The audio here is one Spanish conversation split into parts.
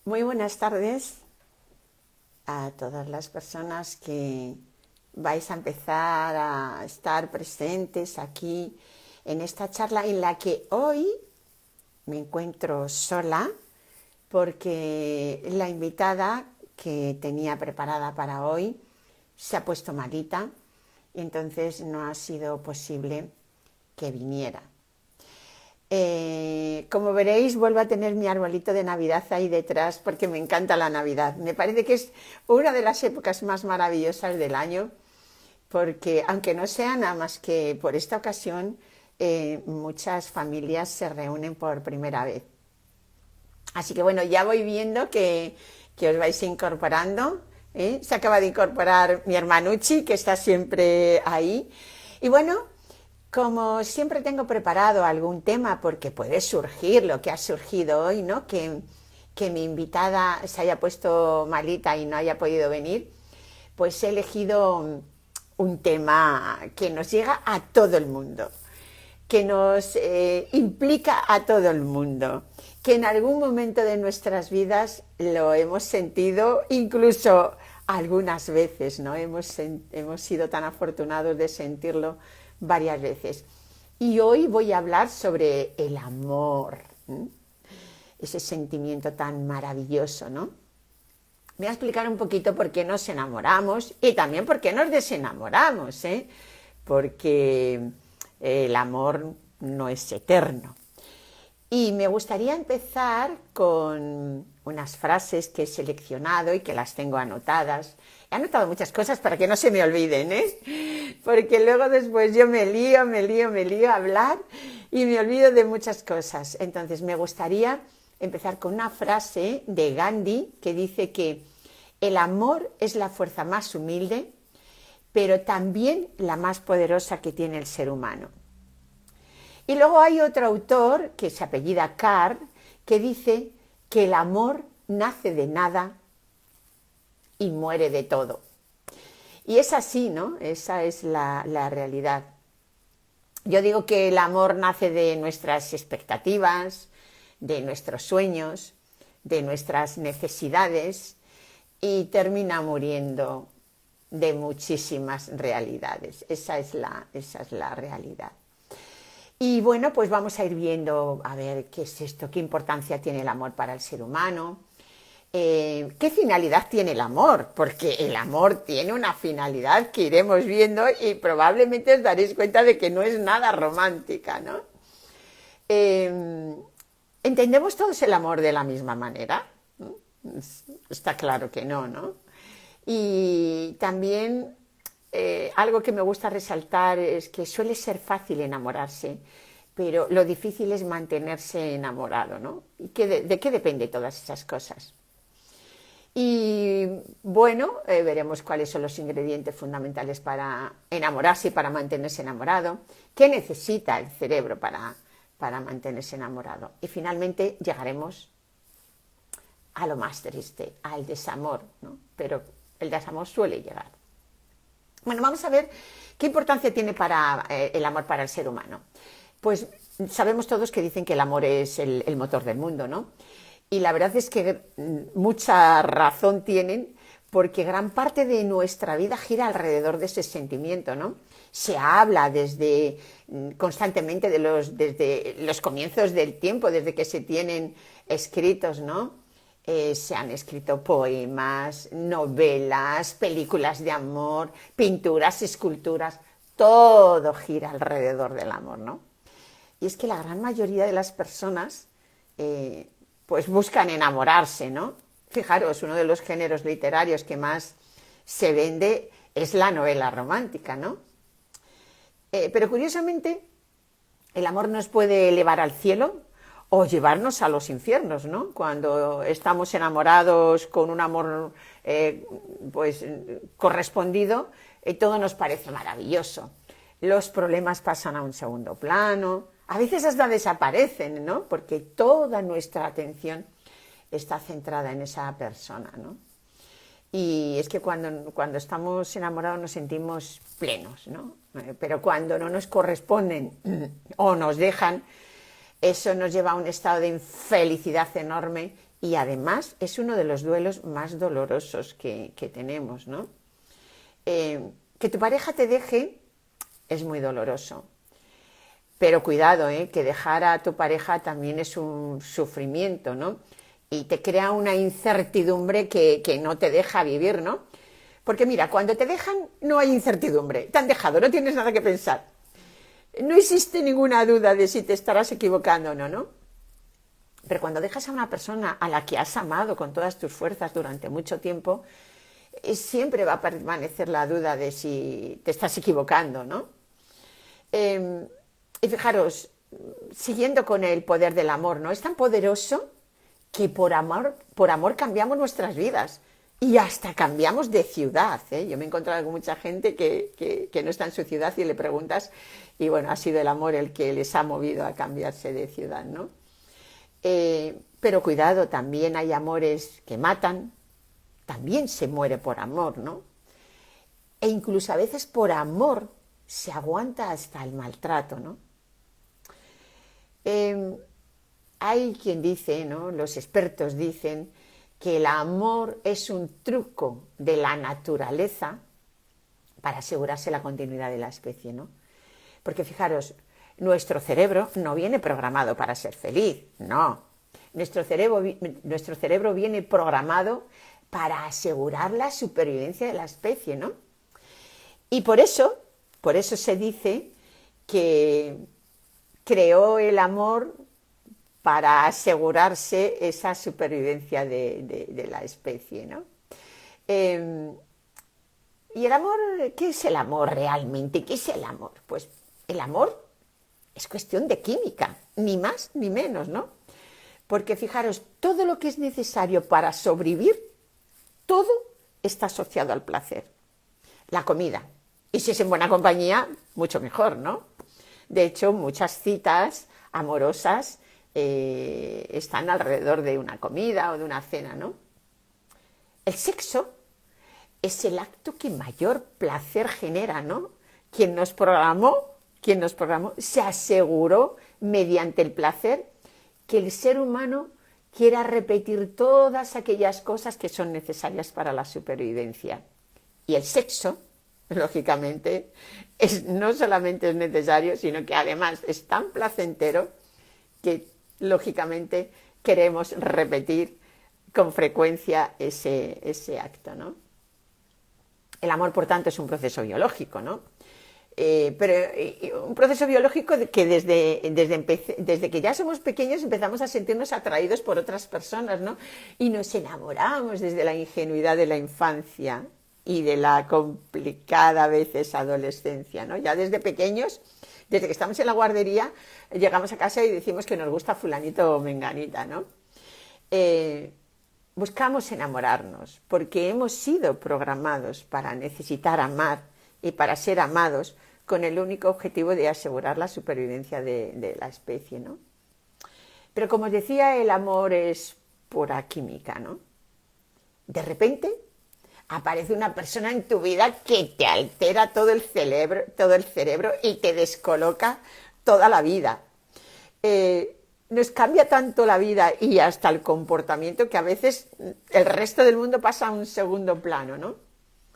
Muy buenas tardes a todas las personas que vais a empezar a estar presentes aquí en esta charla en la que hoy me encuentro sola porque la invitada que tenía preparada para hoy se ha puesto malita y entonces no ha sido posible que viniera. Como veréis, vuelvo a tener mi arbolito de Navidad ahí detrás porque me encanta la Navidad. Me parece que es una de las épocas más maravillosas del año porque, aunque no sea nada más que por esta ocasión, muchas familias se reúnen por primera vez. Así que bueno, ya voy viendo que os vais incorporando. Se acaba de incorporar mi hermanucci, que está siempre ahí. Y bueno, como siempre tengo preparado algún tema, porque puede surgir lo que ha surgido hoy, ¿no? Que mi invitada se haya puesto malita y no haya podido venir, pues he elegido un tema que nos llega a todo el mundo, que nos implica a todo el mundo, que en algún momento de nuestras vidas lo hemos sentido, incluso algunas veces, ¿no? Hemos sido tan afortunados de sentirlo varias veces. Y hoy voy a hablar sobre el amor, ese sentimiento tan maravilloso, ¿no? Voy a explicar un poquito por qué nos enamoramos y también por qué nos desenamoramos, porque el amor no es eterno. Y me gustaría empezar con unas frases que he seleccionado y que las tengo anotadas. He anotado muchas cosas para que no se me olviden, porque luego después yo me lío a hablar y me olvido de muchas cosas. Entonces me gustaría empezar con una frase de Gandhi que dice que el amor es la fuerza más humilde, pero también la más poderosa que tiene el ser humano. Y luego hay otro autor, que se apellida Carr, que dice que el amor nace de nada y muere de todo. Y es así, ¿no? Esa es la realidad. Yo digo que el amor nace de nuestras expectativas, de nuestros sueños, de nuestras necesidades y termina muriendo de muchísimas realidades. Esa es la realidad. Y bueno, pues vamos a ir viendo, a ver, qué es esto, qué importancia tiene el amor para el ser humano, qué finalidad tiene el amor, porque el amor tiene una finalidad que iremos viendo y probablemente os daréis cuenta de que no es nada romántica, ¿no? ¿Entendemos todos el amor de la misma manera? Está claro que no, ¿no? Y también algo que me gusta resaltar es que suele ser fácil enamorarse, pero lo difícil es mantenerse enamorado, ¿no? ¿Y de qué depende todas esas cosas? Y bueno, veremos cuáles son los ingredientes fundamentales para enamorarse y para mantenerse enamorado, qué necesita el cerebro para mantenerse enamorado. Y finalmente llegaremos a lo más triste, al desamor, ¿no? Pero el desamor suele llegar. Bueno, vamos a ver qué importancia tiene el amor para el ser humano. Pues sabemos todos que dicen que el amor es el motor del mundo, ¿no? Y la verdad es que mucha razón tienen, porque gran parte de nuestra vida gira alrededor de ese sentimiento, ¿no? Se habla constantemente desde los comienzos del tiempo, desde que se tienen escritos, ¿no? Se han escrito poemas, novelas, películas de amor, pinturas, esculturas, todo gira alrededor del amor, ¿no? Y es que la gran mayoría de las personas pues buscan enamorarse, ¿no? Fijaros, uno de los géneros literarios que más se vende es la novela romántica, ¿no? Pero curiosamente, el amor nos puede elevar al cielo o llevarnos a los infiernos, ¿no? Cuando estamos enamorados con un amor pues correspondido, todo nos parece maravilloso. Los problemas pasan a un segundo plano, a veces hasta desaparecen, ¿no? Porque toda nuestra atención está centrada en esa persona, ¿no? Y es que cuando estamos enamorados nos sentimos plenos, ¿no? Pero cuando no nos corresponden o nos dejan, eso nos lleva a un estado de infelicidad enorme y además es uno de los duelos más dolorosos que tenemos, ¿no? Que tu pareja te deje es muy doloroso. Pero cuidado, que dejar a tu pareja también es un sufrimiento, ¿no? Y te crea una incertidumbre que no te deja vivir, ¿no? Porque mira, cuando te dejan no hay incertidumbre, te han dejado, no tienes nada que pensar. No existe ninguna duda de si te estarás equivocando o no, ¿no? Pero cuando dejas a una persona a la que has amado con todas tus fuerzas durante mucho tiempo, siempre va a permanecer la duda de si te estás equivocando, ¿no? Y fijaros, siguiendo con el poder del amor, ¿no? Es tan poderoso que por amor cambiamos nuestras vidas y hasta cambiamos de ciudad, ¿eh? Yo me he encontrado con mucha gente que no está en su ciudad y le preguntas y bueno, ha sido el amor el que les ha movido a cambiarse de ciudad, ¿no? Pero cuidado, también hay amores que matan, también se muere por amor, ¿no? E incluso a veces por amor se aguanta hasta el maltrato, ¿no? Hay quien dice, ¿no? Los expertos dicen que el amor es un truco de la naturaleza para asegurarse la continuidad de la especie, ¿no? Porque fijaros, nuestro cerebro no viene programado para ser feliz, no. Nuestro cerebro viene programado para asegurar la supervivencia de la especie, ¿no? Y por eso se dice que creó el amor para asegurarse esa supervivencia de la especie, ¿no? ¿Y el amor? ¿Qué es el amor realmente? ¿Qué es el amor? Pues el amor es cuestión de química, ni más ni menos, ¿no? Porque fijaros, todo lo que es necesario para sobrevivir, todo está asociado al placer. La comida. Y si es en buena compañía, mucho mejor, ¿no? De hecho, muchas citas amorosas están alrededor de una comida o de una cena, ¿no? El sexo es el acto que mayor placer genera, ¿no? Quien nos programó, se aseguró mediante el placer que el ser humano quiera repetir todas aquellas cosas que son necesarias para la supervivencia. Y el sexo, lógicamente, no solamente es necesario, sino que además es tan placentero que, lógicamente, queremos repetir con frecuencia ese acto, ¿no? El amor, por tanto, es un proceso biológico, ¿no? Pero un proceso biológico que desde que ya somos pequeños empezamos a sentirnos atraídos por otras personas, ¿no? Y nos enamoramos desde la ingenuidad de la infancia y de la complicada a veces adolescencia, ¿no? Ya desde pequeños, desde que estamos en la guardería, llegamos a casa y decimos que nos gusta fulanito o menganita, ¿no? Buscamos enamorarnos porque hemos sido programados para necesitar amar y para ser amados con el único objetivo de asegurar la supervivencia de la especie, ¿no? Pero como os decía, el amor es pura química, ¿no? De repente aparece una persona en tu vida que te altera todo el cerebro y te descoloca toda la vida. Nos cambia tanto la vida y hasta el comportamiento que a veces el resto del mundo pasa a un segundo plano, ¿no?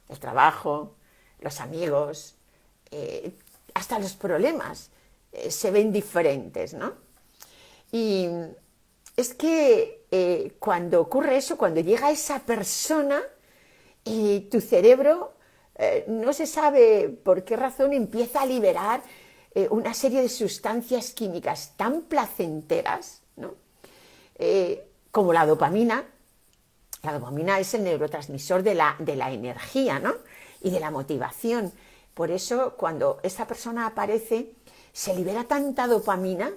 El trabajo, los amigos, hasta los problemas se ven diferentes, ¿no? Y es que cuando ocurre eso, cuando llega esa persona, tu cerebro no se sabe por qué razón empieza a liberar una serie de sustancias químicas tan placenteras, ¿no? Como la dopamina. La dopamina es el neurotransmisor de la energía, ¿no? Y de la motivación. Por eso, cuando esa persona aparece, se libera tanta dopamina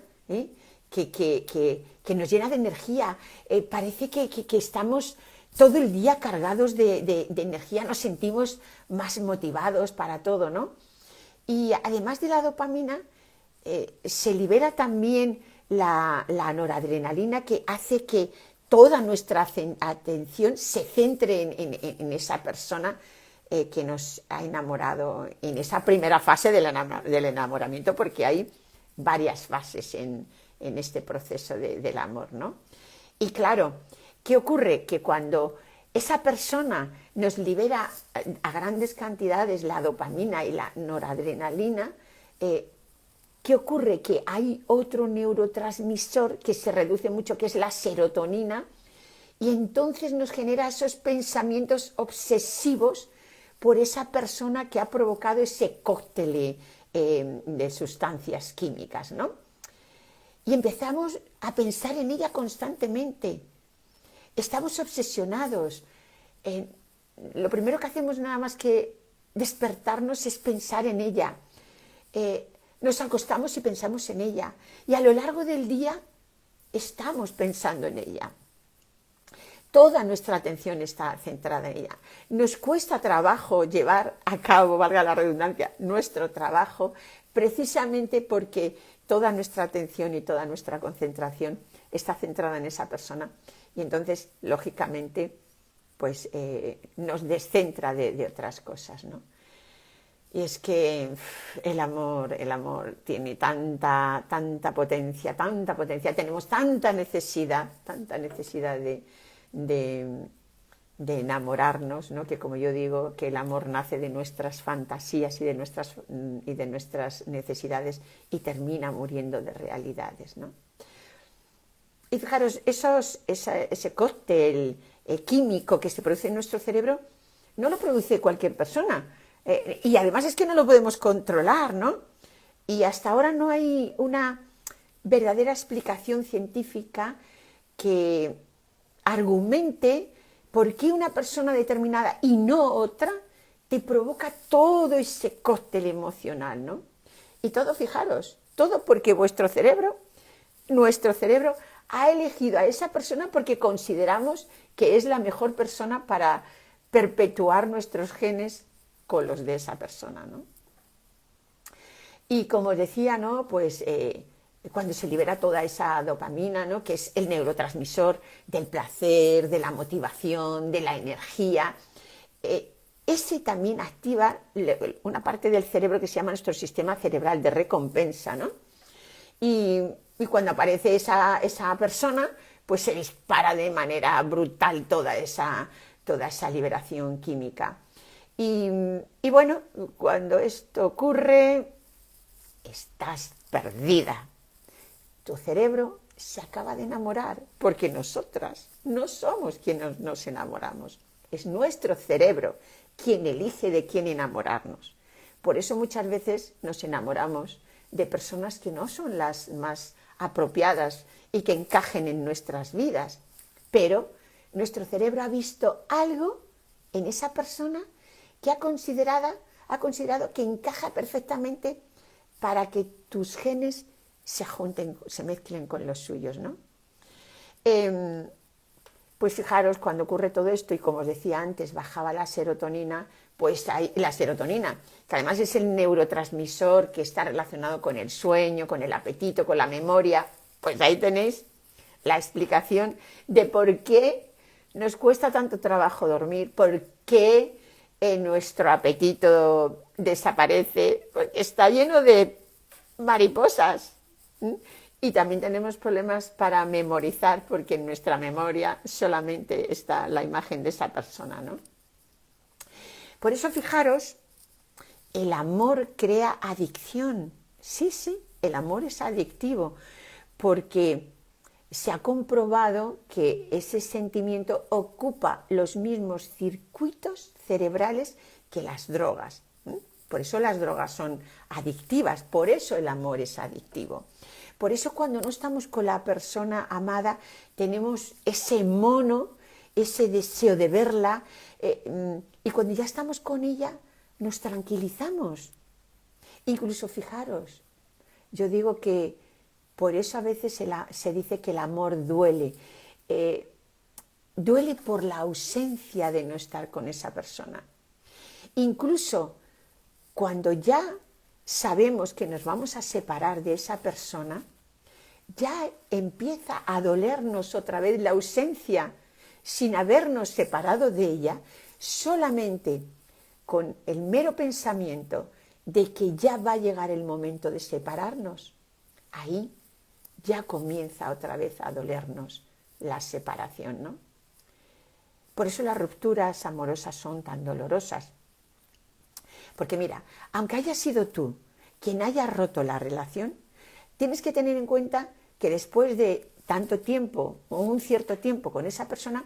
que nos llena de energía. Parece que estamos todo el día cargados de energía, nos sentimos más motivados para todo, ¿no? Y además de la dopamina, se libera también la noradrenalina, que hace que toda nuestra atención se centre en esa persona que nos ha enamorado, en esa primera fase del enamoramiento, porque hay varias fases en este proceso del amor, ¿no? Y claro, ¿Qué ocurre? Que cuando esa persona nos libera a grandes cantidades la dopamina y la noradrenalina, ¿qué ocurre? Que hay otro neurotransmisor que se reduce mucho, que es la serotonina, y entonces nos genera esos pensamientos obsesivos por esa persona que ha provocado ese cóctel de sustancias químicas, ¿no? Y empezamos a pensar en ella constantemente. Estamos obsesionados. Lo primero que hacemos nada más que despertarnos es pensar en ella. Nos acostamos y pensamos en ella. Y a lo largo del día estamos pensando en ella. Toda nuestra atención está centrada en ella. Nos cuesta trabajo llevar a cabo, valga la redundancia, nuestro trabajo, precisamente porque toda nuestra atención y toda nuestra concentración está centrada en esa persona. Y entonces, lógicamente, pues nos descentra de otras cosas, ¿no? Y es que el amor tiene tanta potencia, tenemos tanta necesidad de enamorarnos, ¿no? Que como yo digo, que el amor nace de nuestras fantasías y de nuestras necesidades y termina muriendo de realidades, ¿no? Y fijaros, ese cóctel químico que se produce en nuestro cerebro no lo produce cualquier persona. Y además es que no lo podemos controlar, ¿no? Y hasta ahora no hay una verdadera explicación científica que argumente por qué una persona determinada y no otra te provoca todo ese cóctel emocional, ¿no? Y todo, fijaros, todo porque nuestro cerebro, ha elegido a esa persona porque consideramos que es la mejor persona para perpetuar nuestros genes con los de esa persona, ¿no? Y como os decía, ¿no? Pues cuando se libera toda esa dopamina, ¿no? Que es el neurotransmisor del placer, de la motivación, de la energía, ese también activa una parte del cerebro que se llama nuestro sistema cerebral de recompensa, ¿no? Y cuando aparece esa persona, pues se dispara de manera brutal toda esa liberación química. Y bueno, cuando esto ocurre, estás perdida. Tu cerebro se acaba de enamorar, porque nosotras no somos quienes nos enamoramos. Es nuestro cerebro quien elige de quién enamorarnos. Por eso muchas veces nos enamoramos de personas que no son las más apropiadas y que encajen en nuestras vidas. Pero nuestro cerebro ha visto algo en esa persona que ha considerado que encaja perfectamente para que tus genes se junten, se mezclen con los suyos, ¿no? Pues fijaros, cuando ocurre todo esto, y como os decía antes, bajaba la serotonina, pues la serotonina, que además es el neurotransmisor que está relacionado con el sueño, con el apetito, con la memoria, pues ahí tenéis la explicación de por qué nos cuesta tanto trabajo dormir, por qué nuestro apetito desaparece, porque está lleno de mariposas. Y también tenemos problemas para memorizar, porque en nuestra memoria solamente está la imagen de esa persona, ¿no? Por eso, fijaros, el amor crea adicción. Sí, el amor es adictivo, porque se ha comprobado que ese sentimiento ocupa los mismos circuitos cerebrales que las drogas. Por eso las drogas son adictivas, por eso el amor es adictivo. Por eso cuando no estamos con la persona amada tenemos ese mono, ese deseo de verla, y cuando ya estamos con ella nos tranquilizamos. Incluso fijaros, yo digo que por eso a veces se dice que el amor duele. Duele por la ausencia de no estar con esa persona. Incluso cuando ya sabemos que nos vamos a separar de esa persona, ya empieza a dolernos otra vez la ausencia sin habernos separado de ella, solamente con el mero pensamiento de que ya va a llegar el momento de separarnos. Ahí ya comienza otra vez a dolernos la separación, ¿no? Por eso las rupturas amorosas son tan dolorosas. Porque mira, aunque hayas sido tú quien haya roto la relación, tienes que tener en cuenta que después de tanto tiempo o un cierto tiempo con esa persona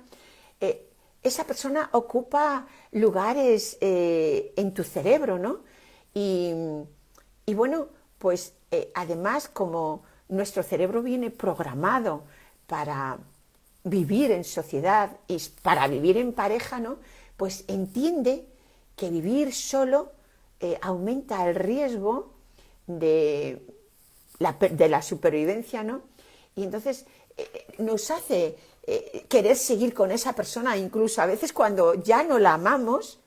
ocupa lugares en tu cerebro, ¿no? Y bueno, pues además como nuestro cerebro viene programado para vivir en sociedad y para vivir en pareja, ¿no? Pues entiende que vivir solo aumenta el riesgo de la supervivencia, ¿no? Y entonces nos hace querer seguir con esa persona, incluso a veces cuando ya no la amamos,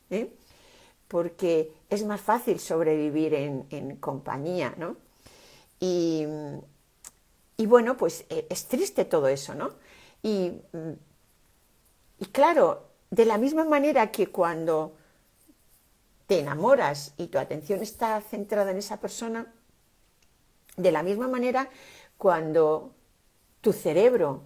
porque es más fácil sobrevivir en compañía, ¿no? Y, y bueno, pues es triste todo eso, ¿no? Y claro, de la misma manera que cuando te enamoras y tu atención está centrada en esa persona, de la misma manera cuando tu cerebro,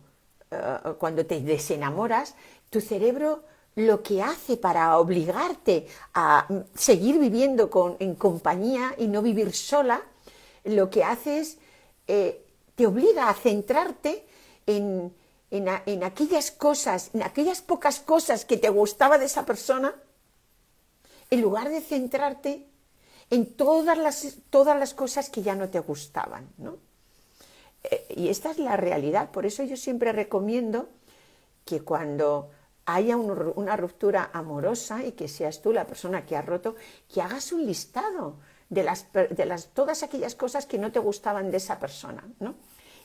cuando te desenamoras, tu cerebro lo que hace para obligarte a seguir viviendo en compañía y no vivir sola, lo que hace es, te obliga a centrarte en aquellas cosas, en aquellas pocas cosas que te gustaba de esa persona, en lugar de centrarte en todas las cosas que ya no te gustaban, ¿no? Y esta es la realidad. Por eso yo siempre recomiendo que cuando haya una ruptura amorosa y que seas tú la persona que ha roto, que hagas un listado de todas aquellas cosas que no te gustaban de esa persona, ¿no?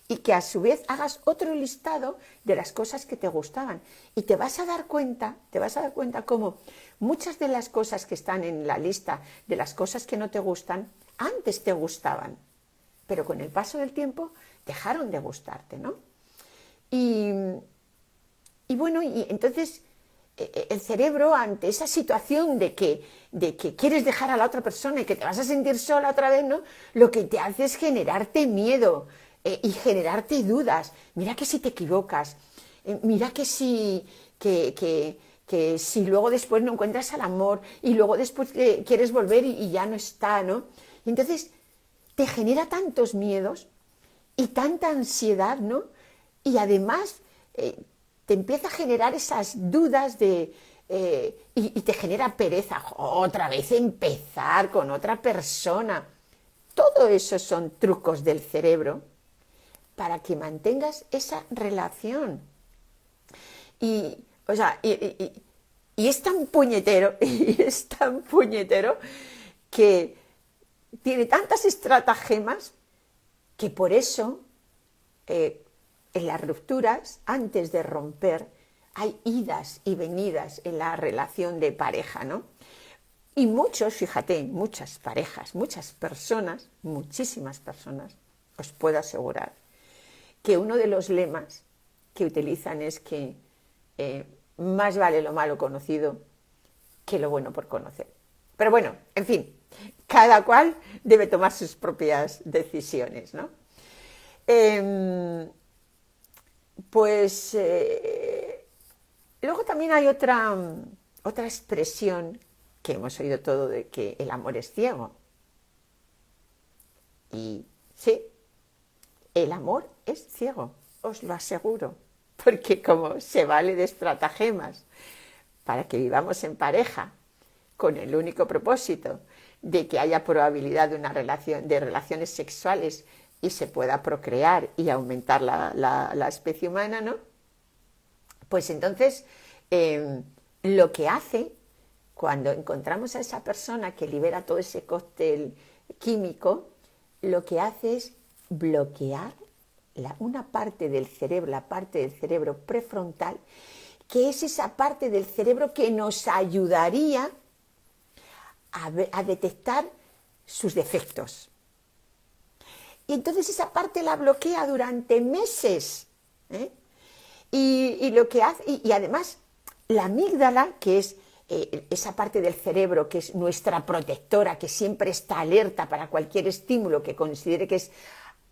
Y que a su vez hagas otro listado de las cosas que te gustaban. Y te vas a dar cuenta cómo muchas de las cosas que están en la lista de las cosas que no te gustan, antes te gustaban, pero con el paso del tiempo dejaron de gustarte, ¿no? Y bueno, y entonces el cerebro, ante esa situación de que quieres dejar a la otra persona y que te vas a sentir sola otra vez, ¿no? Lo que te hace es generarte miedo y generarte dudas. Mira que si te equivocas, mira que si luego después no encuentras al amor y luego después quieres volver y ya no está, ¿no? Y entonces te genera tantos miedos y tanta ansiedad, ¿no? Y además te empieza a generar esas dudas y te genera pereza. Otra vez empezar con otra persona. Todo eso son trucos del cerebro para que mantengas esa relación. Y es tan puñetero, que tiene tantas estratagemas que por eso en las rupturas, antes de romper, hay idas y venidas en la relación de pareja, ¿no? Y fíjate, muchas parejas, muchas personas, muchísimas personas, os puedo asegurar, que uno de los lemas que utilizan es que más vale lo malo conocido que lo bueno por conocer. Pero bueno, en fin, cada cual debe tomar sus propias decisiones, ¿no? Luego también hay otra expresión que hemos oído todo, de que el amor es ciego. Y sí, el amor es ciego, os lo aseguro, porque como se vale de estratagemas para que vivamos en pareja con el único propósito de que haya probabilidad de relaciones sexuales y se pueda procrear y aumentar la especie humana, ¿no? Pues entonces lo que hace cuando encontramos a esa persona que libera todo ese cóctel químico, lo que hace es bloquear una parte del cerebro, la parte del cerebro prefrontal, que es esa parte del cerebro que nos ayudaría a detectar sus defectos. Y entonces esa parte la bloquea durante meses, ¿eh? Y lo que hace, y además la amígdala, que es esa parte del cerebro que es nuestra protectora, que siempre está alerta para cualquier estímulo que considere que es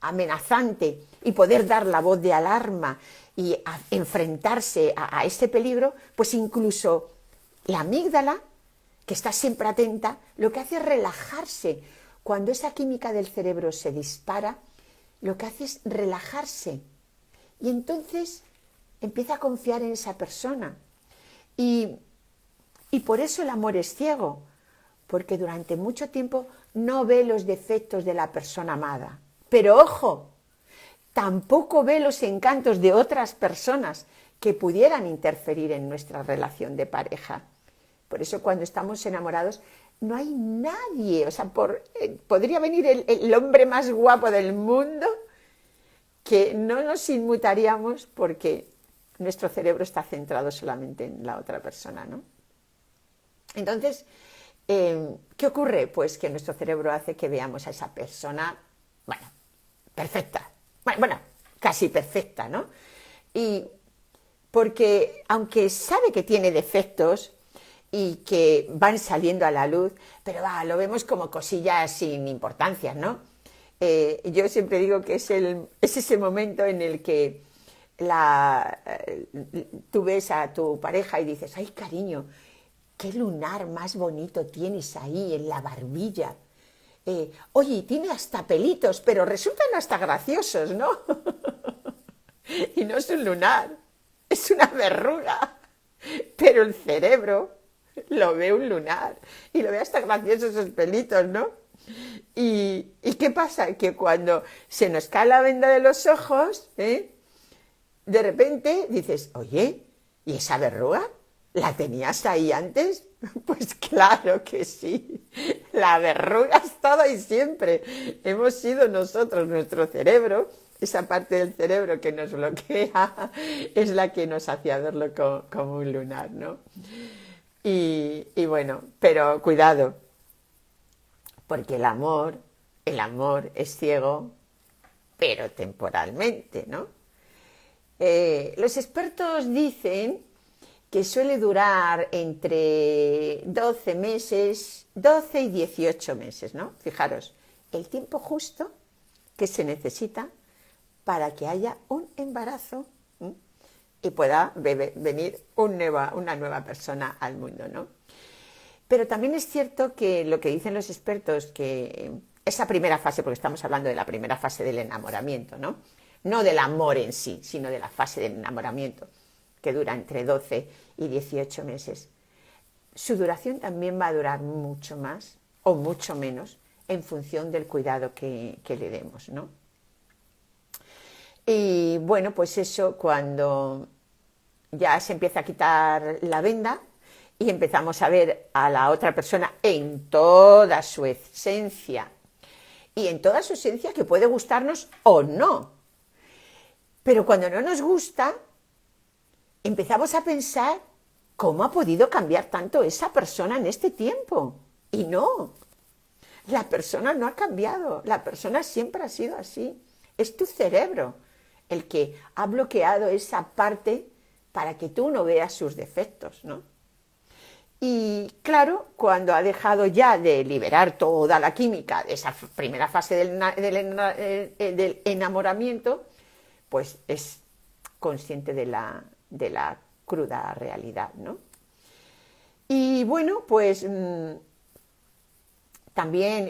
amenazante y poder dar la voz de alarma y enfrentarse a ese peligro, pues incluso la amígdala, que está siempre atenta, lo que hace es relajarse. Cuando esa química del cerebro se dispara, lo que hace es relajarse. Y entonces empieza a confiar en esa persona. Y por eso el amor es ciego, porque durante mucho tiempo no ve los defectos de la persona amada. Pero ojo, tampoco ve los encantos de otras personas que pudieran interferir en nuestra relación de pareja. Por eso cuando estamos enamorados no hay nadie, o sea, podría venir el hombre más guapo del mundo que no nos inmutaríamos porque nuestro cerebro está centrado solamente en la otra persona, ¿no? Entonces, ¿qué ocurre? Pues que nuestro cerebro hace que veamos a esa persona, bueno, perfecta, bueno, casi perfecta, ¿no? Y porque aunque sabe que tiene defectos y que van saliendo a la luz, pero lo vemos como cosillas sin importancia, ¿no? Yo siempre digo que es ese momento en el que tú ves a tu pareja y dices, ay, cariño, qué lunar más bonito tienes ahí en la barbilla. Oye, tiene hasta pelitos, pero resultan hasta graciosos, ¿no? Y no es un lunar, es una verruga. Pero el cerebro lo ve un lunar y lo ve hasta gracioso esos pelitos, ¿no? ¿Y qué pasa? Que cuando se nos cae la venda de los ojos, de repente dices, oye, ¿y esa verruga? ¿La tenías ahí antes? Pues claro que sí. La verruga es todo y siempre. Hemos sido nosotros, nuestro cerebro, esa parte del cerebro que nos bloquea, es la que nos hacía verlo como un lunar, ¿no? Y bueno, pero cuidado, porque el amor es ciego, pero temporalmente, ¿no? Los expertos dicen que suele durar entre 12 meses, 12 y 18 meses, ¿no? Fijaros, el tiempo justo que se necesita para que haya un embarazo y pueda venir una nueva persona al mundo, ¿no? Pero también es cierto que lo que dicen los expertos, que esa primera fase, porque estamos hablando de la primera fase del enamoramiento, ¿no? No del amor en sí, sino de la fase del enamoramiento, que dura entre 12 y 18 meses. Su duración también va a durar mucho más o mucho menos en función del cuidado que le demos, ¿no? Y bueno, pues eso, cuando ya se empieza a quitar la venda y empezamos a ver a la otra persona en toda su esencia, y en toda su esencia que puede gustarnos o no. Pero cuando no nos gusta, empezamos a pensar cómo ha podido cambiar tanto esa persona en este tiempo. Y no, la persona no ha cambiado, la persona siempre ha sido así. Es tu cerebro el que ha bloqueado esa parte para que tú no veas sus defectos, ¿no? Y claro, cuando ha dejado ya de liberar toda la química de esa primera fase del enamoramiento, pues es consciente de la cruda realidad, ¿no? Y bueno, pues también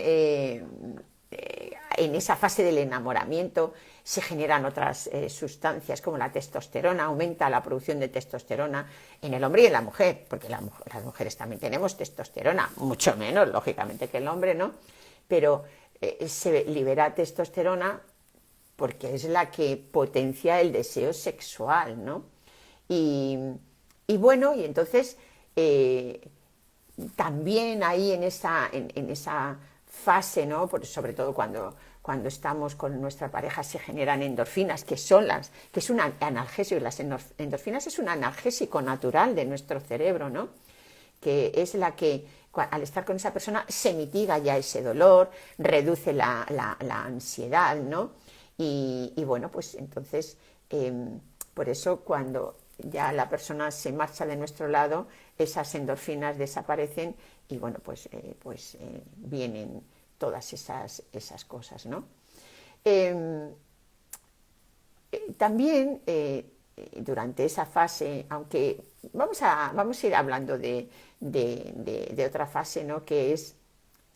en esa fase del enamoramiento se generan otras sustancias como la testosterona, aumenta la producción de testosterona en el hombre y en la mujer, porque las mujeres también tenemos testosterona, mucho menos, lógicamente, que el hombre, ¿no? Pero se libera testosterona porque es la que potencia el deseo sexual, ¿no? Y bueno, y entonces también ahí en esa fase, ¿no? Sobre todo cuando estamos con nuestra pareja se generan endorfinas, que es un analgésico, y las endorfinas es un analgésico natural de nuestro cerebro, ¿no? Que es la que al estar con esa persona se mitiga ya ese dolor, reduce la ansiedad, ¿no? Y bueno, pues entonces por eso cuando ya la persona se marcha de nuestro lado, esas endorfinas desaparecen y bueno, pues vienen todas esas cosas, ¿no? Eh, También durante esa fase, aunque vamos a ir hablando de otra fase, ¿no? Que es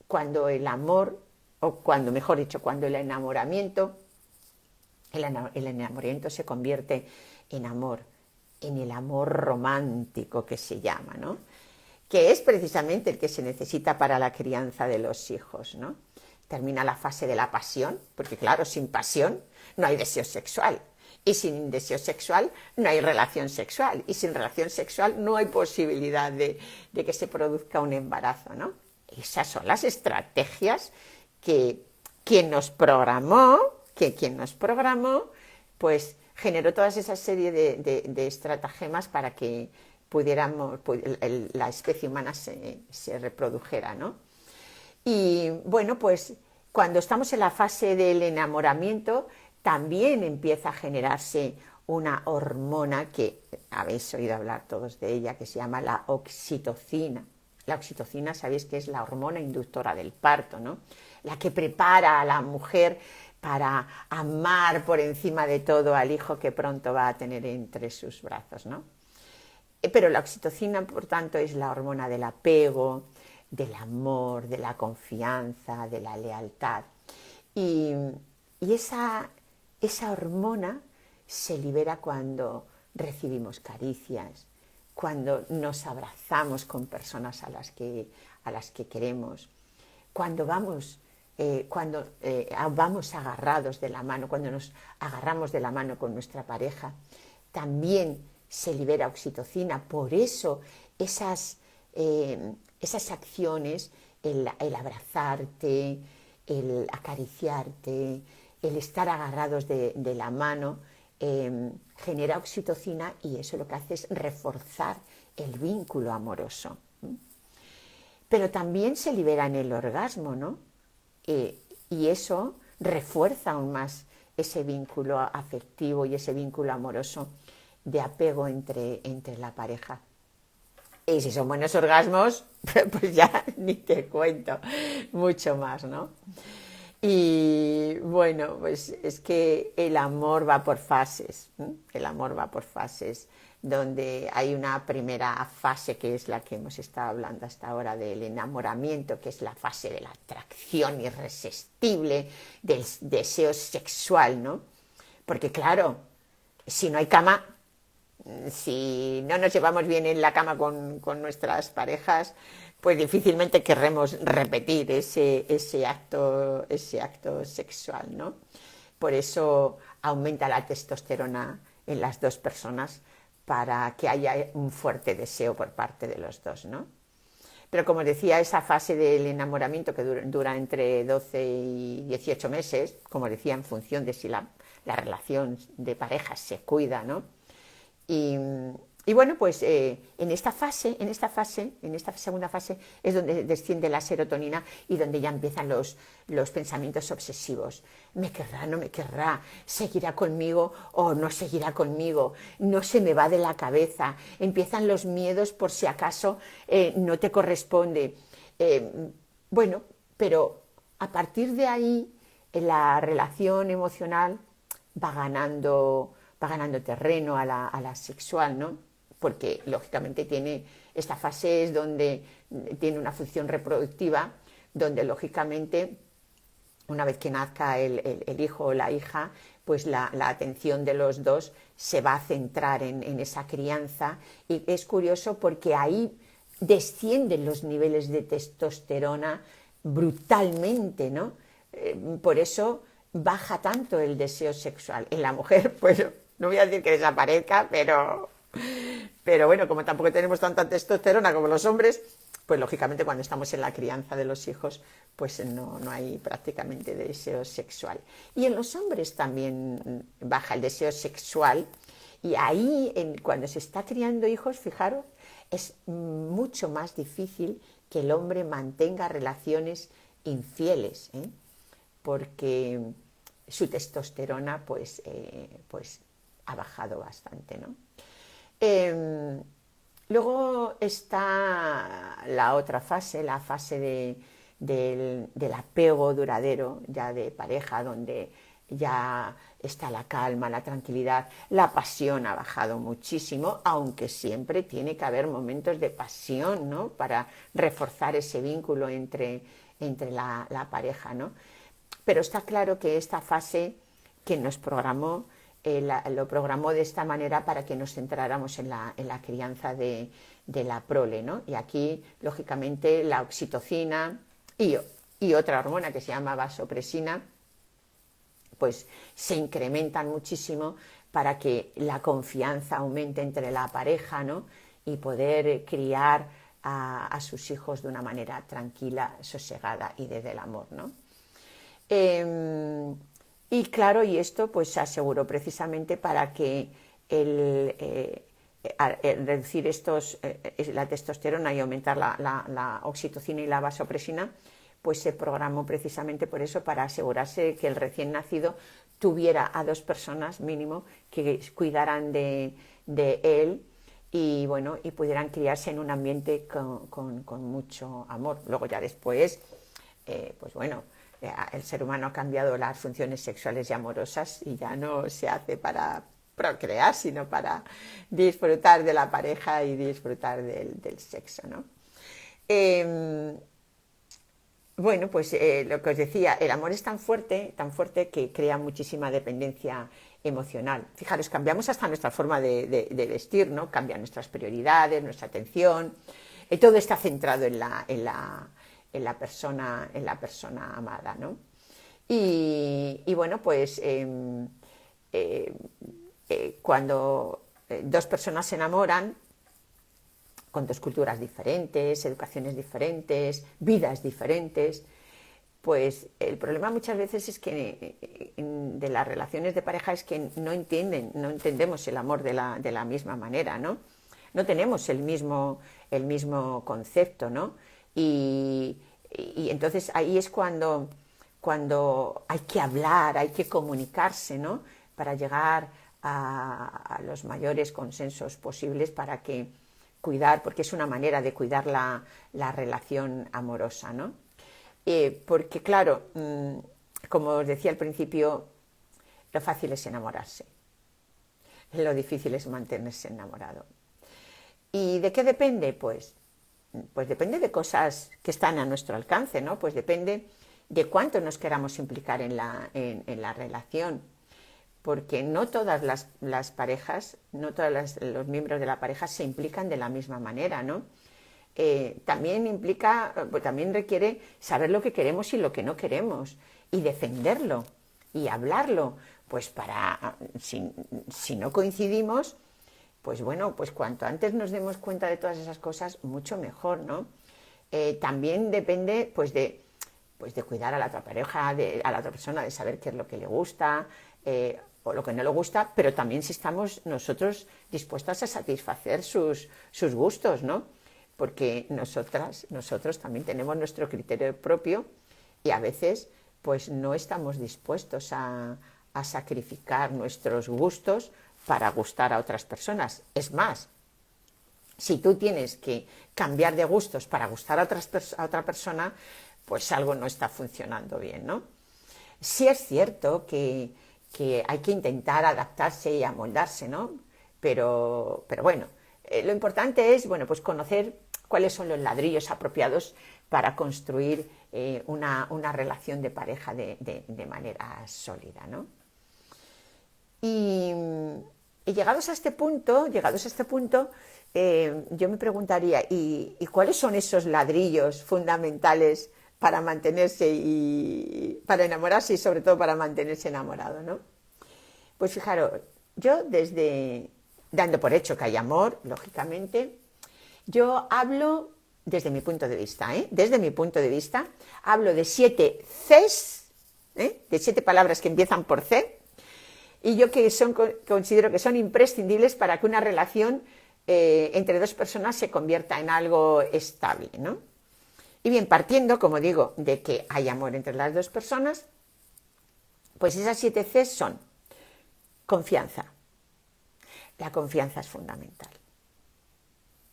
cuando el amor, o cuando, mejor dicho, cuando el enamoramiento se convierte en amor, en el amor romántico que se llama, ¿no? Que es precisamente el que se necesita para la crianza de los hijos, ¿no? Termina la fase de la pasión, porque claro, sin pasión no hay deseo sexual, y sin deseo sexual no hay relación sexual, y sin relación sexual no hay posibilidad de que se produzca un embarazo, ¿no? Esas son las estrategias que quien nos programó, pues generó toda esa serie de estratagemas para que la especie humana se reprodujera, ¿no? Y bueno, pues cuando estamos en la fase del enamoramiento, también empieza a generarse una hormona que habéis oído hablar todos de ella, que se llama la oxitocina. La oxitocina, sabéis que es la hormona inductora del parto, ¿no? La que prepara a la mujer para amar por encima de todo al hijo que pronto va a tener entre sus brazos, ¿no? Pero la oxitocina, por tanto, es la hormona del apego, del amor, de la confianza, de la lealtad. Y, y esa hormona se libera cuando recibimos caricias, cuando nos abrazamos con personas a las que queremos, cuando vamos agarrados de la mano, cuando nos agarramos de la mano con nuestra pareja, también se libera oxitocina. Por eso esas acciones, el abrazarte, el acariciarte, el estar agarrados de la mano, genera oxitocina, y eso lo que hace es reforzar el vínculo amoroso. Pero también se libera en el orgasmo, ¿no? Y eso refuerza aún más ese vínculo afectivo y ese vínculo amoroso de apego entre la pareja. Y si son buenos orgasmos, pues ya ni te cuento mucho más, ¿no? Y bueno, pues es que el amor va por fases, ¿eh? El amor va por fases, donde hay una primera fase que es la que hemos estado hablando hasta ahora, del enamoramiento, que es la fase de la atracción irresistible, del deseo sexual, ¿no? Porque claro, si no hay cama, si no nos llevamos bien en la cama con nuestras parejas, pues difícilmente querremos repetir ese acto sexual, ¿no? Por eso aumenta la testosterona en las dos personas, para que haya un fuerte deseo por parte de los dos, ¿no? Pero como decía, esa fase del enamoramiento que dura entre 12 y 18 meses, como decía, en función de si la relación de pareja se cuida, ¿no? Y, y bueno, pues en esta segunda fase, es donde desciende la serotonina y donde ya empiezan los pensamientos obsesivos. ¿Me querrá, no me querrá? ¿Seguirá conmigo o no seguirá conmigo? No se me va de la cabeza. Empiezan los miedos por si acaso no te corresponde. Bueno, pero a partir de ahí la relación emocional va ganando terreno a la sexual, ¿no? Porque lógicamente esta fase es donde tiene una función reproductiva, donde lógicamente una vez que nazca el hijo o la hija, pues la atención de los dos se va a centrar en esa crianza, y es curioso porque ahí descienden los niveles de testosterona brutalmente, ¿no? Por eso baja tanto el deseo sexual. En la mujer, pues no voy a decir que desaparezca, pero bueno, como tampoco tenemos tanta testosterona como los hombres, pues lógicamente cuando estamos en la crianza de los hijos, pues no hay prácticamente deseo sexual. Y en los hombres también baja el deseo sexual, y ahí cuando se está criando hijos, fijaros, es mucho más difícil que el hombre mantenga relaciones infieles, ¿eh? Porque su testosterona pues ha bajado bastante, ¿no? Luego está la otra fase, la fase del apego duradero, ya de pareja, donde ya está la calma, la tranquilidad, la pasión ha bajado muchísimo, aunque siempre tiene que haber momentos de pasión, ¿no? Para reforzar ese vínculo entre la pareja, ¿no? Pero está claro que esta fase que nos programó, lo programó de esta manera para que nos centráramos en la crianza de la prole, ¿no? Y aquí, lógicamente, la oxitocina y otra hormona que se llama vasopresina, pues se incrementan muchísimo para que la confianza aumente entre la pareja, ¿no? Y poder criar a sus hijos de una manera tranquila, sosegada y desde el amor, ¿no? Y claro, y esto pues se aseguró precisamente para que el reducir la testosterona y aumentar la oxitocina y la vasopresina, pues se programó precisamente por eso, para asegurarse que el recién nacido tuviera a 2 personas mínimo que cuidaran de él y bueno, y pudieran criarse en un ambiente con mucho amor. Luego ya después, pues bueno, el ser humano ha cambiado las funciones sexuales y amorosas y ya no se hace para procrear, sino para disfrutar de la pareja y disfrutar del sexo, ¿no? Bueno, pues lo que os decía, el amor es tan fuerte que crea muchísima dependencia emocional. Fijaros, cambiamos hasta nuestra forma de vestir, ¿no? Cambian nuestras prioridades, nuestra atención, todo está centrado en la persona amada, ¿no? Y bueno, pues cuando 2 personas se enamoran, con 2 culturas diferentes, educaciones diferentes, vidas diferentes, pues el problema muchas veces es que de las relaciones de pareja es que no entendemos el amor de la misma manera, ¿no? No tenemos el mismo concepto, ¿no? Y entonces ahí es cuando hay que hablar, hay que comunicarse, ¿no? Para llegar a los mayores consensos posibles para que cuidar, porque es una manera de cuidar la relación amorosa, ¿no? Porque claro, como os decía al principio, lo fácil es enamorarse, lo difícil es mantenerse enamorado. ¿Y de qué depende? Pues depende de cosas que están a nuestro alcance, ¿no? Pues depende de cuánto nos queramos implicar en la relación, porque no todas las parejas, no todos los miembros de la pareja se implican de la misma manera, ¿no? También requiere saber lo que queremos y lo que no queremos, y defenderlo, y hablarlo, pues si no coincidimos, pues bueno, pues cuanto antes nos demos cuenta de todas esas cosas, mucho mejor, ¿no? También depende, pues de cuidar a la otra pareja, a la otra persona, de saber qué es lo que le gusta, o lo que no le gusta, pero también si estamos nosotros dispuestas a satisfacer sus gustos, ¿no? Porque nosotros también tenemos nuestro criterio propio y a veces pues no estamos dispuestos a sacrificar nuestros gustos para gustar a otras personas. Es más, si tú tienes que cambiar de gustos para gustar a otra persona, pues algo no está funcionando bien, ¿no? Sí es cierto que hay que intentar adaptarse y amoldarse, ¿no? Pero bueno, lo importante es, bueno, pues conocer cuáles son los ladrillos apropiados para construir una relación de pareja de manera sólida, ¿no? Y llegados a este punto, yo me preguntaría, ¿y cuáles son esos ladrillos fundamentales para mantenerse y para enamorarse y sobre todo para mantenerse enamorado, ¿no? Pues fijaros, yo dando por hecho que hay amor, lógicamente, yo hablo desde mi punto de vista, desde mi punto de vista, hablo de 7 Cs, de 7 palabras que empiezan por C, y yo considero que son imprescindibles para que una relación entre 2 personas se convierta en algo estable, ¿no? Y bien, partiendo, como digo, de que hay amor entre las 2 personas, pues esas 7 Cs son confianza. La confianza es fundamental.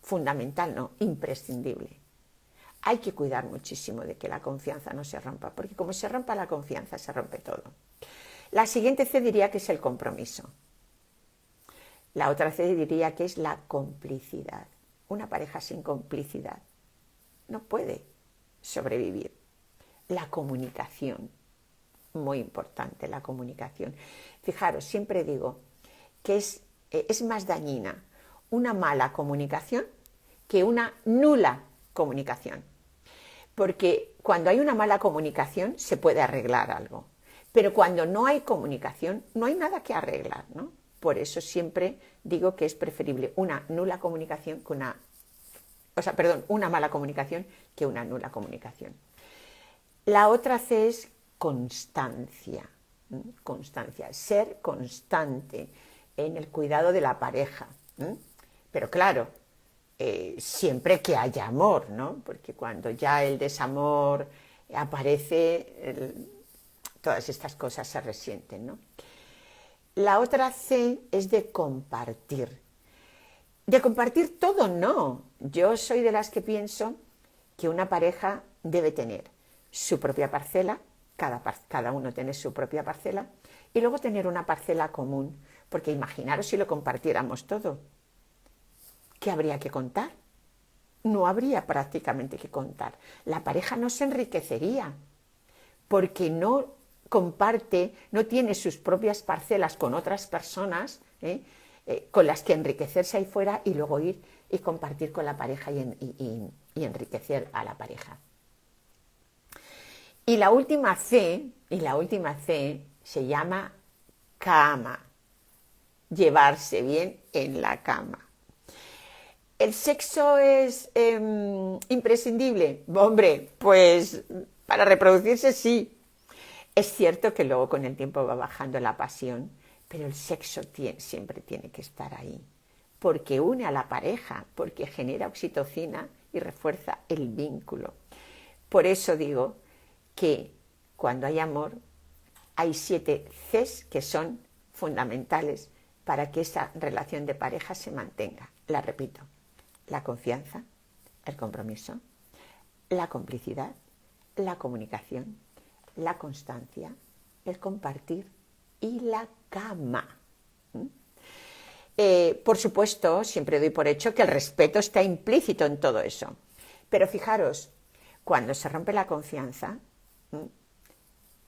Fundamental no, imprescindible. Hay que cuidar muchísimo de que la confianza no se rompa, porque como se rompa la confianza, se rompe todo. La siguiente C diría que es el compromiso. La otra C diría que es la complicidad. Una pareja sin complicidad no puede sobrevivir. La comunicación, muy importante la comunicación. Fijaros, siempre digo que es más dañina una mala comunicación que una nula comunicación. Porque cuando hay una mala comunicación se puede arreglar algo. Pero cuando no hay comunicación, no hay nada que arreglar, ¿no? Por eso siempre digo que es preferible una nula comunicación que una mala comunicación que una nula comunicación. La otra C es constancia. Constancia, ser constante en el cuidado de la pareja. Pero claro, siempre que haya amor, ¿no? Porque cuando ya el desamor aparece, todas estas cosas se resienten, ¿no? La otra C es de compartir. De compartir todo, no. Yo soy de las que pienso que una pareja debe tener su propia parcela, cada uno tiene su propia parcela, y luego tener una parcela común, porque imaginaros si lo compartiéramos todo. ¿Qué habría que contar? No habría prácticamente que contar. La pareja no se enriquecería, porque no comparte, no tiene sus propias parcelas con otras personas, con las que enriquecerse ahí fuera y luego ir y compartir con la pareja y enriquecer a la pareja. Y la última C se llama cama, llevarse bien en la cama. ¿El sexo es imprescindible? Hombre, pues para reproducirse sí. Es cierto que luego con el tiempo va bajando la pasión, pero el sexo siempre tiene que estar ahí, porque une a la pareja, porque genera oxitocina y refuerza el vínculo. Por eso digo que cuando hay amor hay 7 Cs que son fundamentales para que esa relación de pareja se mantenga. La repito: la confianza, el compromiso, la complicidad, la comunicación, la constancia, el compartir y la cama. Por supuesto, siempre doy por hecho que el respeto está implícito en todo eso. Pero fijaros, cuando se rompe la confianza,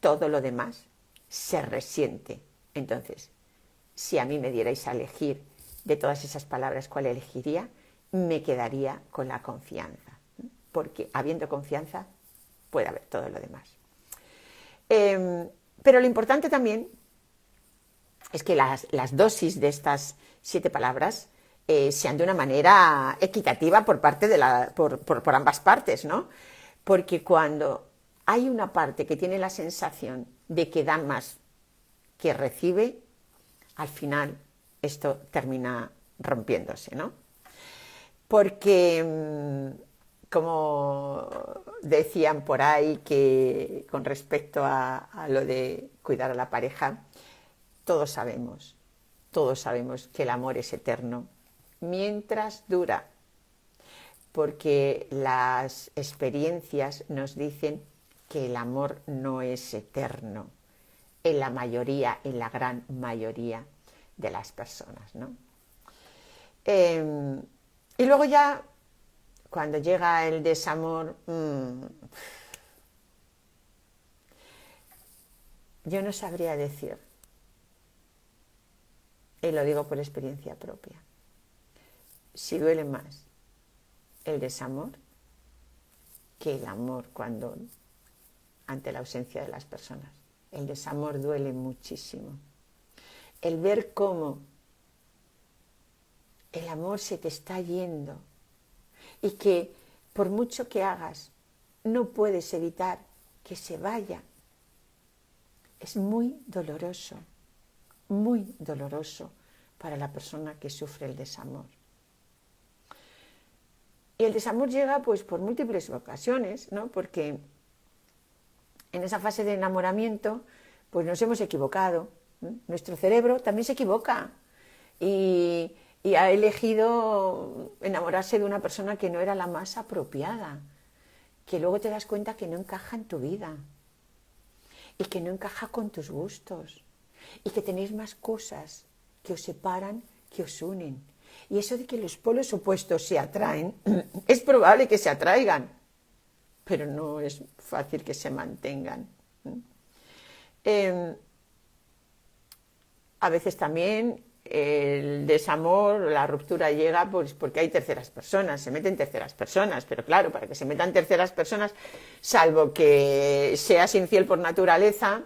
todo lo demás se resiente. Entonces, si a mí me dierais a elegir de todas esas palabras cuál elegiría, me quedaría con la confianza. Porque habiendo confianza, puede haber todo lo demás. Pero lo importante también es que las dosis de estas 7 palabras sean de una manera equitativa por ambas partes, ¿no? Porque cuando hay una parte que tiene la sensación de que da más que recibe, al final esto termina rompiéndose, ¿no? Porque, como decían por ahí, que con respecto a lo de cuidar a la pareja, todos sabemos que el amor es eterno mientras dura, porque las experiencias nos dicen que el amor no es eterno en la gran mayoría de las personas, ¿no? Y luego ya, cuando llega el desamor, yo no sabría decir, y lo digo por experiencia propia, si duele más el desamor que el amor ante la ausencia de las personas. El desamor duele muchísimo. El ver cómo el amor se te está yendo y que por mucho que hagas no puedes evitar que se vaya, es muy doloroso para la persona que sufre el desamor. Y el desamor llega pues por múltiples ocasiones, ¿no? Porque en esa fase de enamoramiento pues nos hemos equivocado. Nuestro cerebro también se equivoca y ha elegido enamorarse de una persona que no era la más apropiada, que luego te das cuenta que no encaja en tu vida y que no encaja con tus gustos y que tenéis más cosas que os separan que os unen. Y eso de que los polos opuestos se atraen, es probable que se atraigan, pero no es fácil que se mantengan. A veces también el desamor, la ruptura llega pues porque hay terceras personas, se meten terceras personas, pero claro, para que se metan terceras personas, salvo que seas infiel por naturaleza,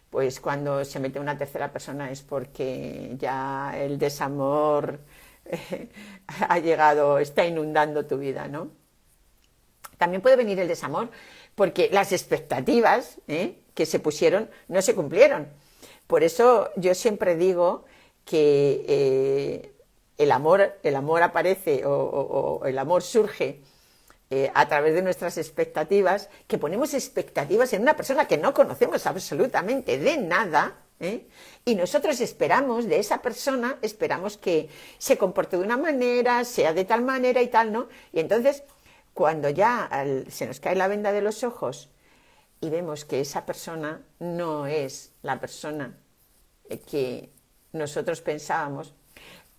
pues cuando se mete una tercera persona es porque ya el desamor ha llegado, está inundando tu vida, ¿no? También puede venir el desamor porque las expectativas que se pusieron no se cumplieron. Por eso yo siempre digo que el amor aparece o el amor surge a través de nuestras expectativas, que ponemos expectativas en una persona que no conocemos absolutamente de nada, y nosotros esperamos de esa persona, esperamos que se comporte de una manera, sea de tal manera y tal, ¿no? Y entonces, cuando ya se nos cae la venda de los ojos y vemos que esa persona no es la persona que nosotros pensábamos,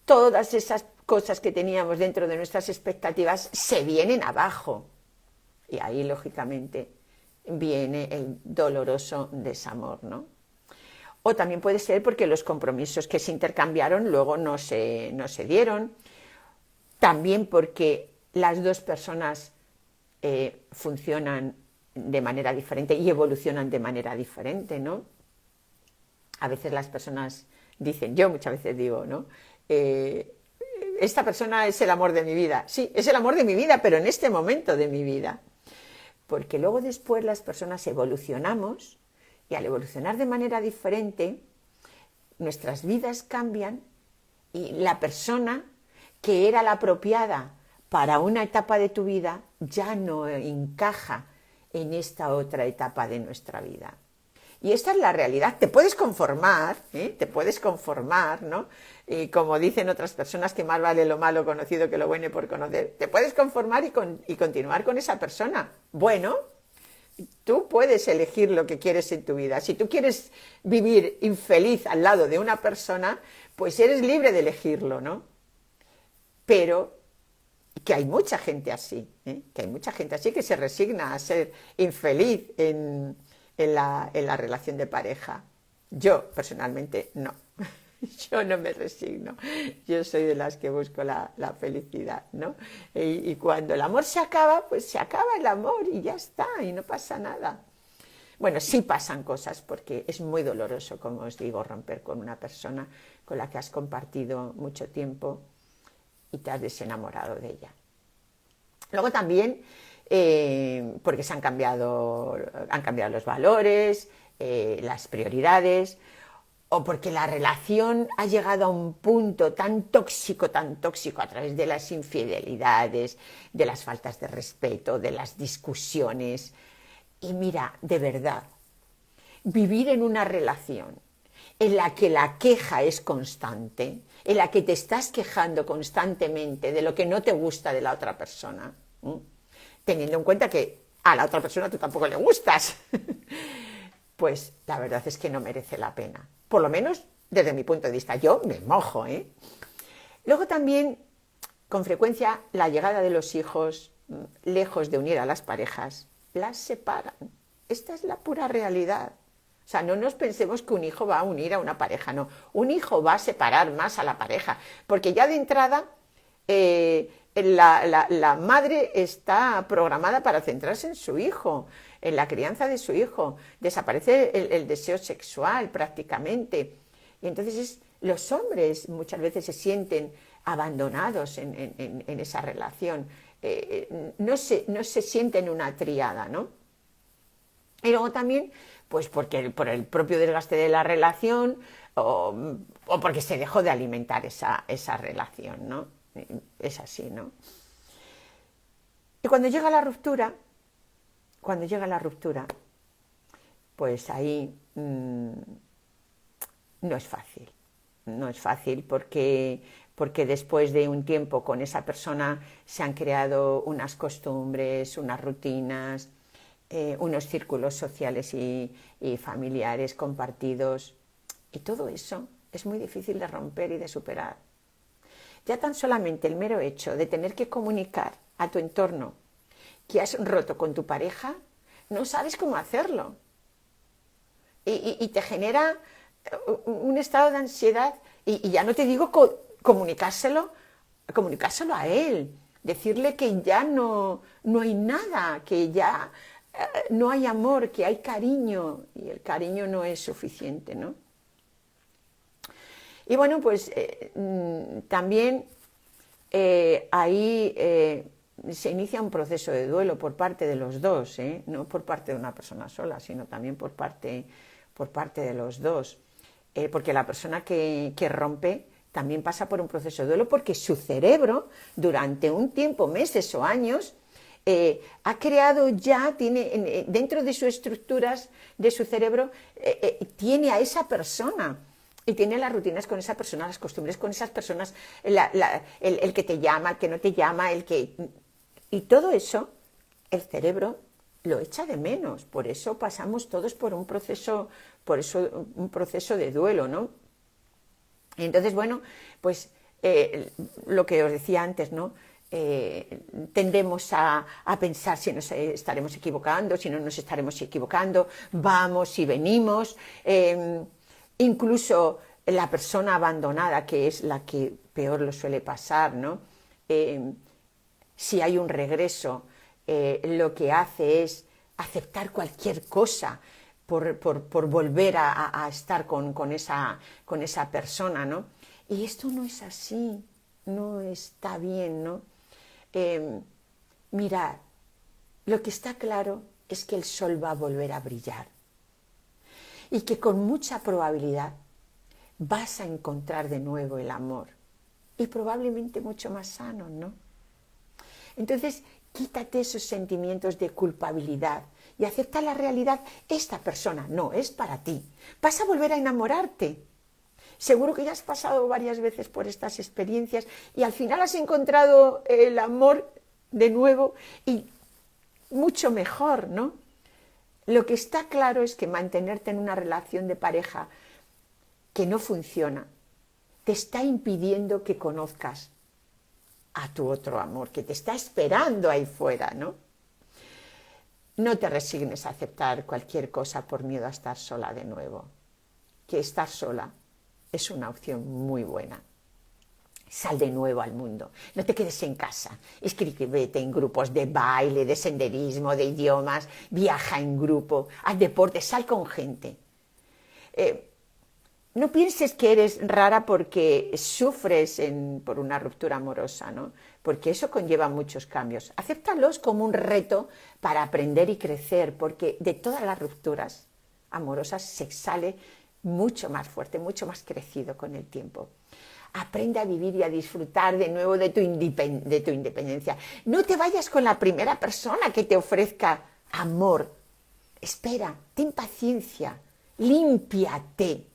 todas esas cosas que teníamos dentro de nuestras expectativas se vienen abajo. Y ahí, lógicamente, viene el doloroso desamor, ¿no? O también puede ser porque los compromisos que se intercambiaron luego no se dieron. También porque las dos personas funcionan de manera diferente y evolucionan de manera diferente, ¿no? A veces las personas dicen, yo muchas veces digo, ¿no? Esta persona es el amor de mi vida. Sí, es el amor de mi vida, pero en este momento de mi vida. Porque luego después las personas evolucionamos y al evolucionar de manera diferente, nuestras vidas cambian y la persona que era la apropiada para una etapa de tu vida ya no encaja en esta otra etapa de nuestra vida. Y esta es la realidad. Te puedes conformar, ¿no? Y como dicen otras personas, que más vale lo malo conocido que lo bueno por conocer. Te puedes conformar y continuar con esa persona. Bueno, tú puedes elegir lo que quieres en tu vida. Si tú quieres vivir infeliz al lado de una persona, pues eres libre de elegirlo, ¿no? Pero que hay mucha gente así, que hay mucha gente así que se resigna a ser infeliz en la relación de pareja. Yo, personalmente, no. Yo no me resigno. Yo soy de las que busco la felicidad, ¿no? Y cuando el amor se acaba, pues se acaba el amor y ya está, y no pasa nada. Bueno, sí pasan cosas, porque es muy doloroso, como os digo, romper con una persona con la que has compartido mucho tiempo y te has desenamorado de ella. Luego también, porque se han cambiado los valores, las prioridades, o porque la relación ha llegado a un punto tan tóxico a través de las infidelidades, de las faltas de respeto, de las discusiones. Y mira, de verdad, vivir en una relación en la que la queja es constante, en la que te estás quejando constantemente de lo que no te gusta de la otra persona, teniendo en cuenta que a la otra persona tú tampoco le gustas, pues la verdad es que no merece la pena. Por lo menos desde mi punto de vista. Yo me mojo, ¿eh? Luego también, con frecuencia, la llegada de los hijos, lejos de unir a las parejas, las separan. Esta es la pura realidad. O sea, no nos pensemos que un hijo va a unir a una pareja, no. Un hijo va a separar más a la pareja, porque ya de entrada la madre está programada para centrarse en su hijo, en la crianza de su hijo. Desaparece el deseo sexual prácticamente. Y entonces los hombres muchas veces se sienten abandonados en esa relación. No se sienten una tríada, ¿no? Y luego también, pues porque por el propio desgaste de la relación o porque se dejó de alimentar esa relación, ¿no? Es así, ¿no? Y cuando llega la ruptura, pues ahí no es fácil. No es fácil porque después de un tiempo con esa persona se han creado unas costumbres, unas rutinas, unos círculos sociales y familiares compartidos Y todo eso es muy difícil de romper y de superar. Ya tan solamente el mero hecho de tener que comunicar a tu entorno que has roto con tu pareja, no sabes cómo hacerlo. Y te genera un estado de ansiedad, y ya no te digo comunicárselo a él, decirle que ya no hay nada, que ya no hay amor, que hay cariño, y el cariño no es suficiente, ¿no? Y bueno, pues también ahí se inicia un proceso de duelo por parte de los dos, no por parte de una persona sola, sino también por parte de los dos. Porque la persona que rompe también pasa por un proceso de duelo, porque su cerebro, durante un tiempo, meses o años, ha creado ya, tiene dentro de sus estructuras de su cerebro, tiene a esa persona. Y tiene las rutinas con esa persona, las costumbres con esas personas, el que te llama, el que no te llama, y todo eso, el cerebro lo echa de menos. Por eso pasamos todos por un proceso de duelo, ¿no? Entonces, bueno, pues lo que os decía antes, ¿no? Tendemos a pensar si nos estaremos equivocando, si no nos estaremos equivocando, vamos y venimos. Incluso la persona abandonada, que es la que peor lo suele pasar, ¿no? Si hay un regreso, lo que hace es aceptar cualquier cosa por volver a estar con esa persona, ¿no? Y esto no es así, no está bien, ¿no? Mirad, lo que está claro es que el sol va a volver a brillar y que con mucha probabilidad vas a encontrar de nuevo el amor, y probablemente mucho más sano, ¿no? Entonces, quítate esos sentimientos de culpabilidad y acepta la realidad. Esta persona no es para ti. Vas a volver a enamorarte. Seguro que ya has pasado varias veces por estas experiencias y al final has encontrado el amor de nuevo y mucho mejor, ¿no? Lo que está claro es que mantenerte en una relación de pareja que no funciona te está impidiendo que conozcas a tu otro amor, que te está esperando ahí fuera, ¿no? No te resignes a aceptar cualquier cosa por miedo a estar sola de nuevo, que estar sola es una opción muy buena. Sal de nuevo al mundo, no te quedes en casa, inscríbete en grupos de baile, de senderismo, de idiomas, viaja en grupo, haz deporte, sal con gente. No pienses que eres rara porque sufres por una ruptura amorosa, ¿no? Porque eso conlleva muchos cambios. Acéptalos como un reto para aprender y crecer, porque de todas las rupturas amorosas se sale mucho más fuerte, mucho más crecido con el tiempo. Aprende a vivir y a disfrutar de nuevo de tu independencia. No te vayas con la primera persona que te ofrezca amor. Espera, ten paciencia, límpiate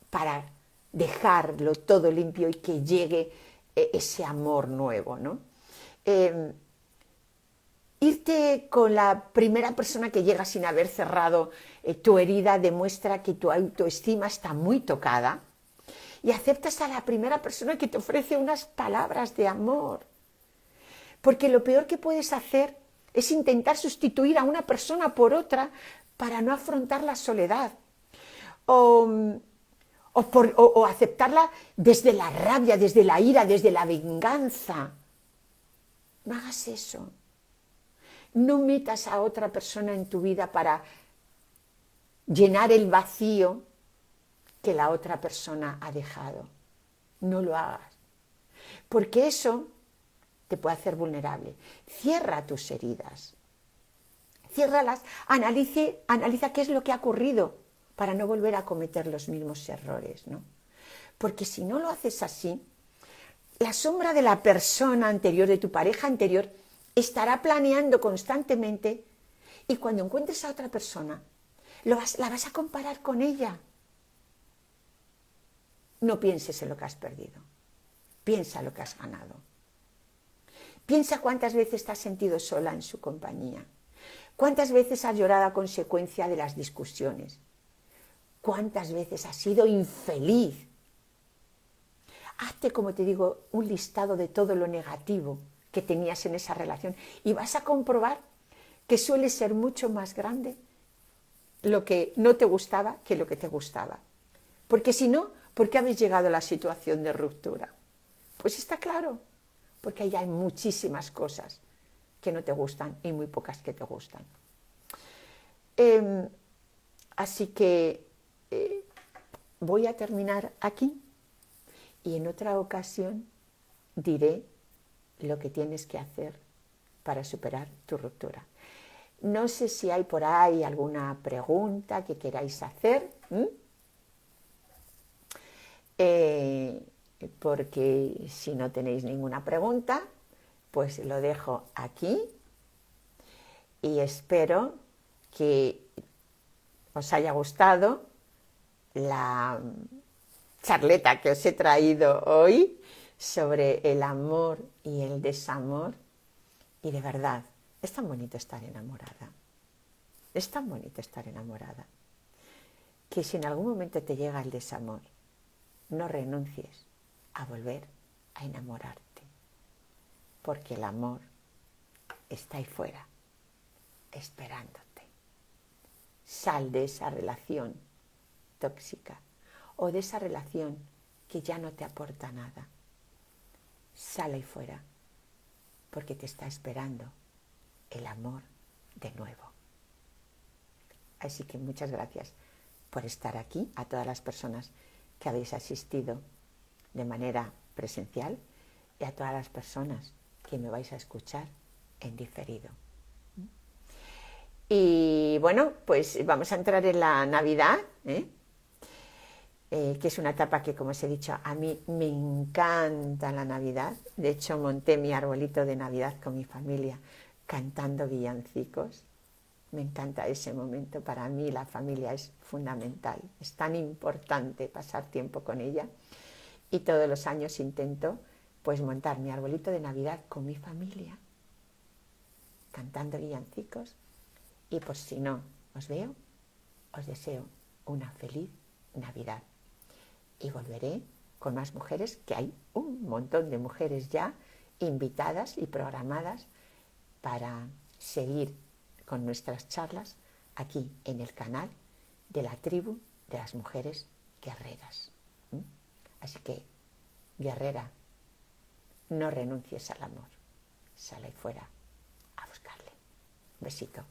para dejarlo todo limpio y que llegue ese amor nuevo, ¿no? Irte con la primera persona que llega sin haber cerrado tu herida demuestra que tu autoestima está muy tocada, y aceptas a la primera persona que te ofrece unas palabras de amor. Porque lo peor que puedes hacer es intentar sustituir a una persona por otra para no afrontar la soledad. O aceptarla desde la rabia, desde la ira, desde la venganza. No hagas eso. No metas a otra persona en tu vida para llenar el vacío que la otra persona ha dejado. No lo hagas. Porque eso te puede hacer vulnerable. Cierra tus heridas. Ciérralas, analiza qué es lo que ha ocurrido para no volver a cometer los mismos errores, ¿no? Porque si no lo haces así, la sombra de la persona anterior, de tu pareja anterior, estará planeando constantemente, y cuando encuentres a otra persona, la vas a comparar con ella. No pienses en lo que has perdido, piensa lo que has ganado. Piensa cuántas veces te has sentido sola en su compañía, cuántas veces has llorado a consecuencia de las discusiones. ¿Cuántas veces has sido infeliz? Hazte, como te digo, un listado de todo lo negativo que tenías en esa relación y vas a comprobar que suele ser mucho más grande lo que no te gustaba que lo que te gustaba. Porque si no, ¿por qué habéis llegado a la situación de ruptura? Pues está claro, porque ahí hay muchísimas cosas que no te gustan y muy pocas que te gustan. Así que voy a terminar aquí y en otra ocasión diré lo que tienes que hacer para superar tu ruptura. No sé si hay por ahí alguna pregunta que queráis hacer, porque si no tenéis ninguna pregunta, pues lo dejo aquí y espero que os haya gustado la charleta que os he traído hoy sobre el amor y el desamor. Y de verdad, es tan bonito estar enamorada. Es tan bonito estar enamorada. Que si en algún momento te llega el desamor, no renuncies a volver a enamorarte. Porque el amor está ahí fuera, esperándote. Sal de esa relación tóxica o de esa relación que ya no te aporta nada. Sal ahí fuera, porque te está esperando el amor de nuevo. Así que muchas gracias por estar aquí, a todas las personas que habéis asistido de manera presencial y a todas las personas que me vais a escuchar en diferido. Y bueno, pues vamos a entrar en la Navidad, que es una etapa que, como os he dicho, a mí me encanta la Navidad. De hecho, monté mi arbolito de Navidad con mi familia cantando villancicos. Me encanta ese momento. Para mí la familia es fundamental. Es tan importante pasar tiempo con ella. Y todos los años intento pues montar mi arbolito de Navidad con mi familia, cantando villancicos. Y por si no os veo, os deseo una feliz Navidad. Y volveré con más mujeres, que hay un montón de mujeres ya invitadas y programadas para seguir con nuestras charlas aquí en el canal de la tribu de las mujeres guerreras. Así que, guerrera, no renuncies al amor. Sale fuera a buscarle. Un besito.